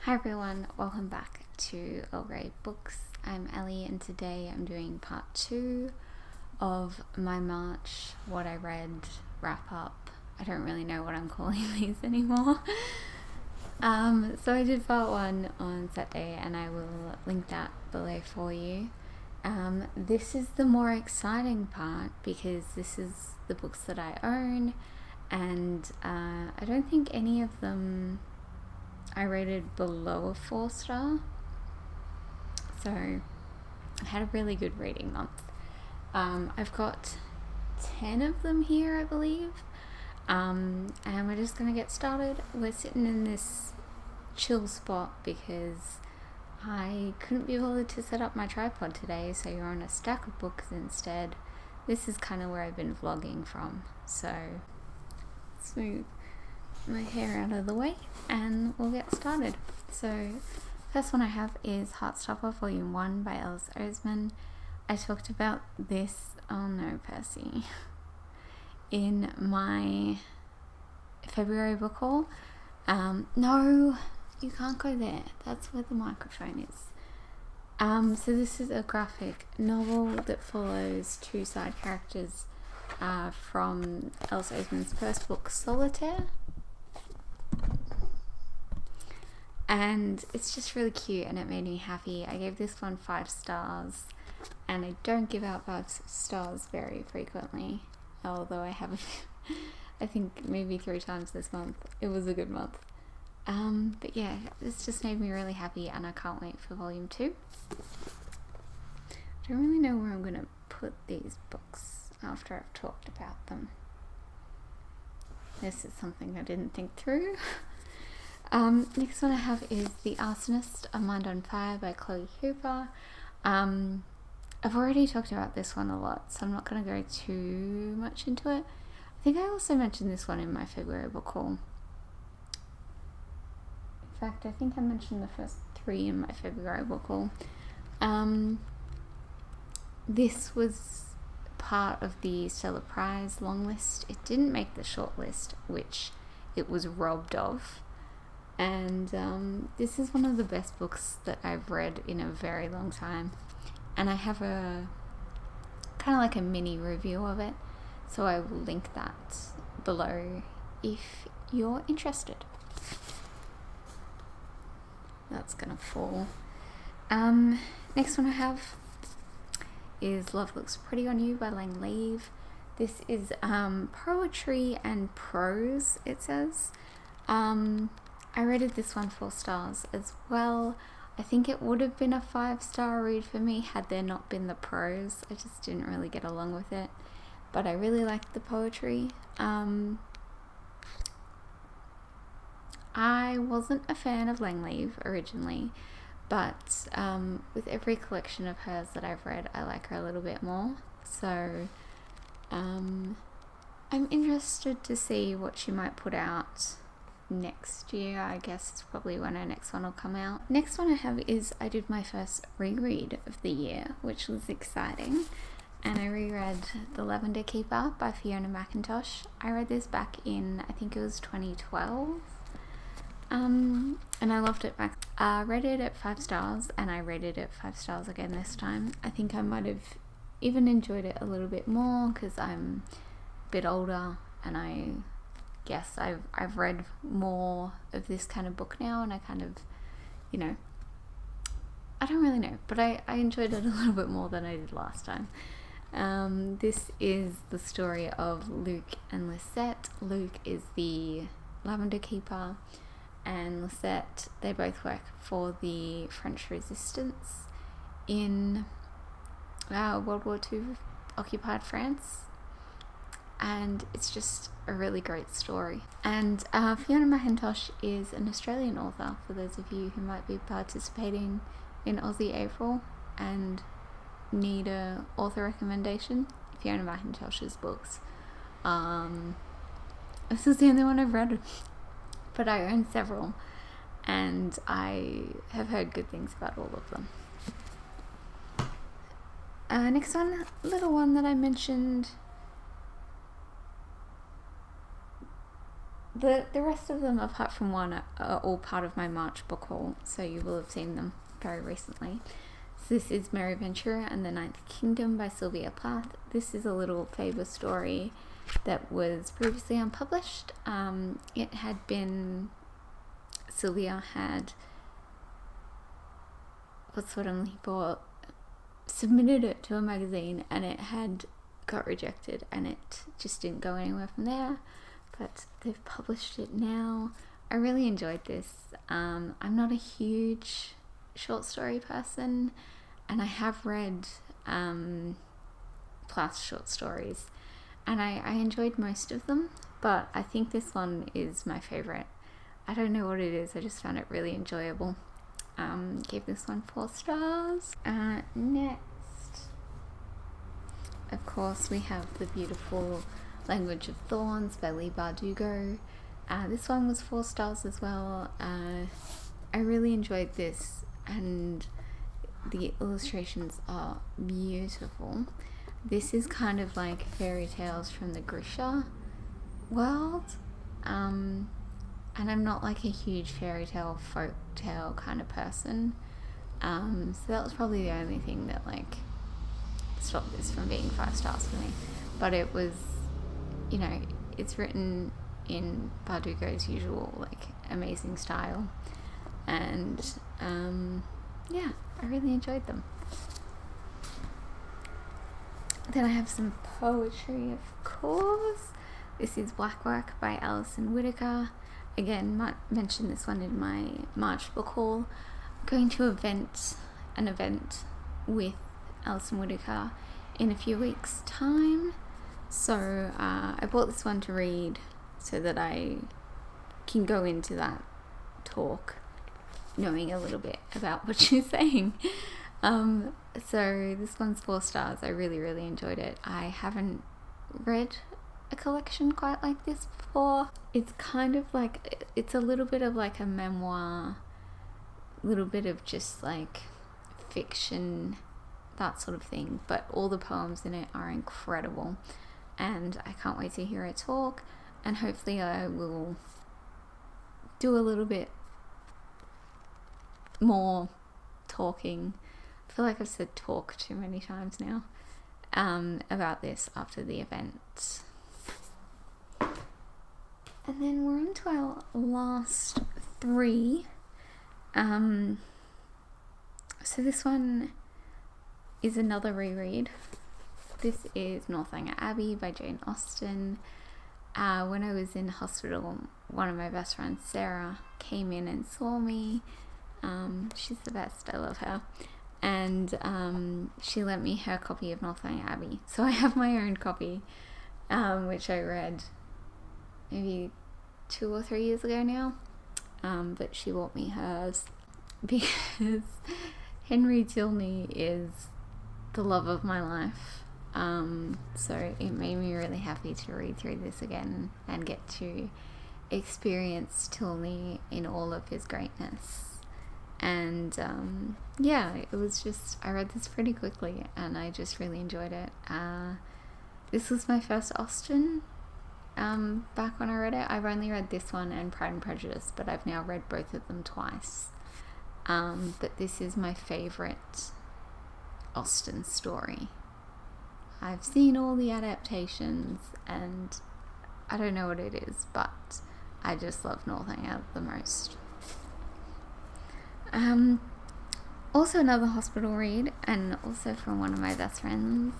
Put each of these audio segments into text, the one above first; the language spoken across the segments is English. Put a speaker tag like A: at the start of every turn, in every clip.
A: Hi everyone, welcome back to Earl Grey Books. I'm Ellie and today I'm doing part 2 of my March What I Read wrap up. I don't really know what I'm calling these anymore. So I did part 1 on Saturday and I will link that below for you. This is the more exciting part because this is the books that I own and I don't think any of them I rated below a 4-star, so I had a really good reading month. I've got 10 of them here, I believe, and we're just gonna get started. We're sitting in this chill spot because I couldn't be bothered to set up my tripod today, so you're on a stack of books instead. This is kind of where I've been vlogging from, so let's move my hair out of the way and we'll get started. So first one I have is Heartstopper Volume 1 by Alice Oseman. I talked about this, oh no Percy, in my February book haul. No, you can't go there, that's where the microphone is. So this is a graphic novel that follows 2 side characters from Alice Oseman's first book, Solitaire. And it's just really cute and it made me happy. I gave this one 5 stars and I don't give out 5 stars very frequently, although I have I think maybe 3 times this month. It was a good month. But yeah, this just made me really happy and I can't wait for volume 2. I don't really know where I'm going to put these books after I've talked about them. This is something I didn't think through. Next one I have is The Arsonist, A Mind on Fire by Chloe Hooper. I've already talked about this one a lot, so I'm not going to go too much into it. I think I also mentioned this one in my February book haul. In fact, I think I mentioned the first 3 in my February book haul. This was part of the Stella Prize long list. It didn't make the short list, which it was robbed of. And this is one of the best books that I've read in a very long time. And I have a kind of like a mini review of it. So I will link that below if you're interested. That's gonna fall. Next one I have is Love Looks Pretty on You by Lang Leave. This is poetry and prose, it says. I rated this one 4 stars as well. I think it would have been a 5-star read for me had there not been the prose. I just didn't really get along with it, but I really liked the poetry. I wasn't a fan of Lang Leave originally, but with every collection of hers that I've read, I like her a little bit more. So I'm interested to see what she might put out next year. I guess it's probably when her next one will come out. Next one I have is I did my first reread of the year, which was exciting, and I reread The Lavender Keeper by Fiona McIntosh. I read this back in, I think it was 2012, and I loved it back. I rated it at 5 stars and I rated it 5 stars again this time. I think I might have even enjoyed it a little bit more because I'm a bit older and I guess I've read more of this kind of book now, and I kind of, you know, I don't really know, but I enjoyed it a little bit more than I did last time. This is the story of Luke and Lisette. Luke is the Lavender Keeper, and Lisette, they both work for the French Resistance in World War II occupied France. And it's just a really great story. And Fiona McIntosh is an Australian author, for those of you who might be participating in Aussie April and need a author recommendation. Fiona McIntosh's books. This is the only one I've read, but I own several and I have heard good things about all of them. Next one, little one that I mentioned The rest of them, apart from one, are all part of my March book haul, so you will have seen them very recently. So this is Mary Ventura and the Ninth Kingdom by Sylvia Plath. This is a little Faber story that was previously unpublished. It had been... Sylvia had... what's what I'm looking for? Submitted it to a magazine and it had got rejected and it just didn't go anywhere from there. But they've published it now. I really enjoyed this. I'm not a huge short story person, and I have read Plath's short stories, and I enjoyed most of them, but I think this one is my favourite. I don't know what it is, I just found it really enjoyable. Gave this one 4 stars. Next, of course, we have the beautiful Language of Thorns by Leigh Bardugo. This one was 4 stars as well. I really enjoyed this, and the illustrations are beautiful. This is kind of like fairy tales from the Grisha world, and I'm not like a huge fairy tale, folk tale kind of person, so that was probably the only thing that like stopped this from being 5 stars for me. But it was, you know, it's written in Bardugo's usual like amazing style, and yeah, I really enjoyed them. Then I have some poetry, of course. This is Black Work by Alison Whittaker. Again, might mention this one in my March book haul. I'm going to an event with Alison Whittaker in a few weeks' time. So I bought this one to read so that I can go into that talk knowing a little bit about what she's saying. So this one's 4 stars. I really, really enjoyed it. I haven't read a collection quite like this before. It's kind of like, it's a little bit of like a memoir, little bit of just like fiction, that sort of thing, but all the poems in it are incredible, and I can't wait to hear her talk, and hopefully I will do a little bit more talking. I feel like I've said talk too many times now, about this after the event. And then we're on to our last 3. So this one is another reread. This is Northanger Abbey by Jane Austen. When I was in hospital, one of my best friends, Sarah, came in and saw me. She's the best, I love her. And she lent me her copy of Northanger Abbey. So I have my own copy, which I read maybe 2 or 3 years ago now. But she bought me hers because Henry Tilney is the love of my life. So it made me really happy to read through this again and get to experience Tilney in all of his greatness. And yeah, it was just, I read this pretty quickly and I just really enjoyed it. This was my first Austen back when I read it. I've only read this one and Pride and Prejudice, but I've now read both of them twice. But this is my favourite Austen story. I've seen all the adaptations and I don't know what it is, but I just love Northanger the most. Also another hospital read, and also from one of my best friends,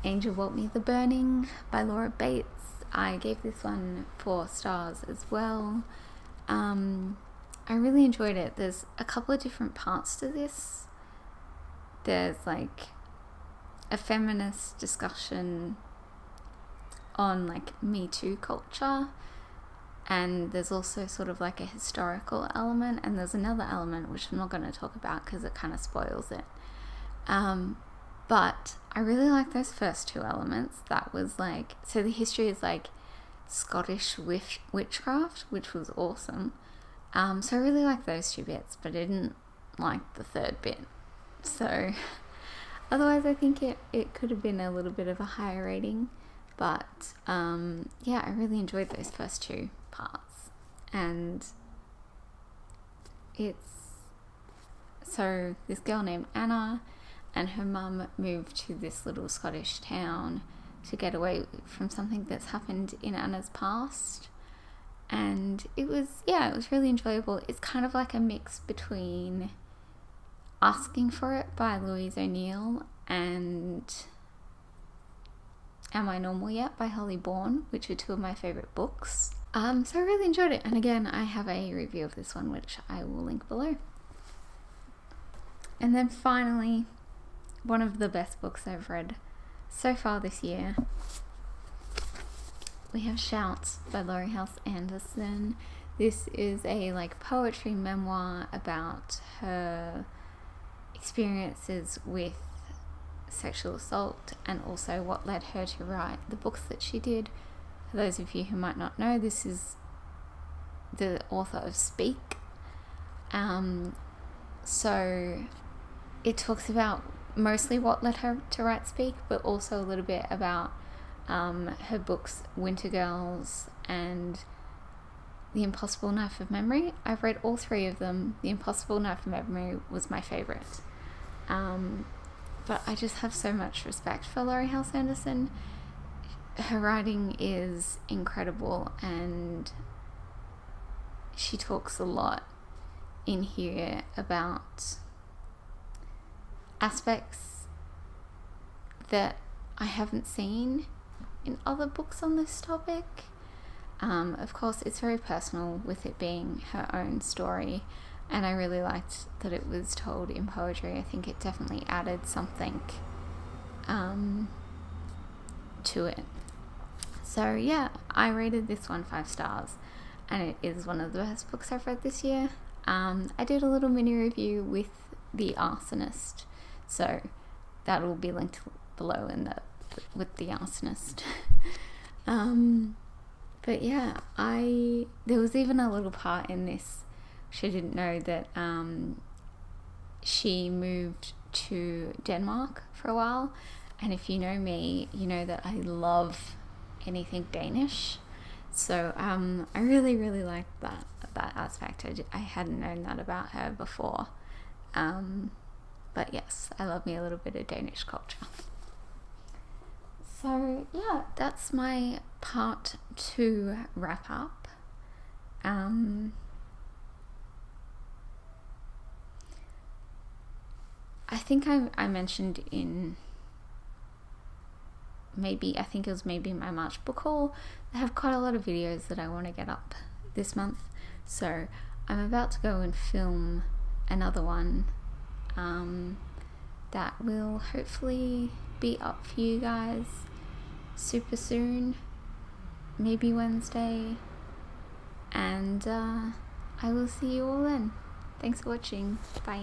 A: Angel Bought Me the Burning by Laura Bates. I gave this one 4 stars as well. I really enjoyed it. There's a couple of different parts to this. There's like a feminist discussion on like Me Too culture, and there's also sort of like a historical element, and there's another element which I'm not going to talk about because it kind of spoils it. But I really like those first 2 elements. That was like, so the history is like Scottish witchcraft, which was awesome. So I really like those 2 bits, but I didn't like the 3rd bit. So otherwise I think it could have been a little bit of a higher rating. But yeah, I really enjoyed those first 2 parts. and it's so this girl named Anna and her mum moved to this little Scottish town to get away from something that's happened in Anna's past. And it was really enjoyable. It's kind of like a mix between Asking for It by Louise O'Neill and Am I Normal Yet by Holly Bourne, which are two of my favourite books. So I really enjoyed it. And again, I have a review of this one, which I will link below. And then finally, one of the best books I've read so far this year. We have Shout by Laurie House Anderson. This is a poetry memoir about her experiences with sexual assault and also what led her to write the books that she did. For those of you who might not know, this is the author of Speak. So it talks about mostly what led her to write Speak, but also a little bit about her books Winter Girls and The Impossible Knife of Memory. I've read all three of them. The Impossible Knife of Memory was my favourite. But I just have so much respect for Laurie House Anderson. Her writing is incredible, and she talks a lot in here about aspects that I haven't seen in other books on this topic. Of course, it's very personal with it being her own story, and I really liked that it was told in poetry. I think it definitely added something to it. So yeah, I rated this one 5 stars, and it is one of the best books I've read this year. I did a little mini review with The Arsonist, so that will be linked below with The Arsonist. But yeah, there was even a little part in this. She didn't know that she moved to Denmark for a while, and if you know me, you know that I love anything Danish. So I really, really liked that aspect. I hadn't known that about her before. But yes, I love me a little bit of Danish culture. So yeah, that's my part 2 wrap up. I think I mentioned in I think it was maybe my March book haul, I have quite a lot of videos that I want to get up this month. So I'm about to go and film another one that will hopefully be up for you guys super soon, maybe Wednesday, and I will see you all then. Thanks for watching. Bye.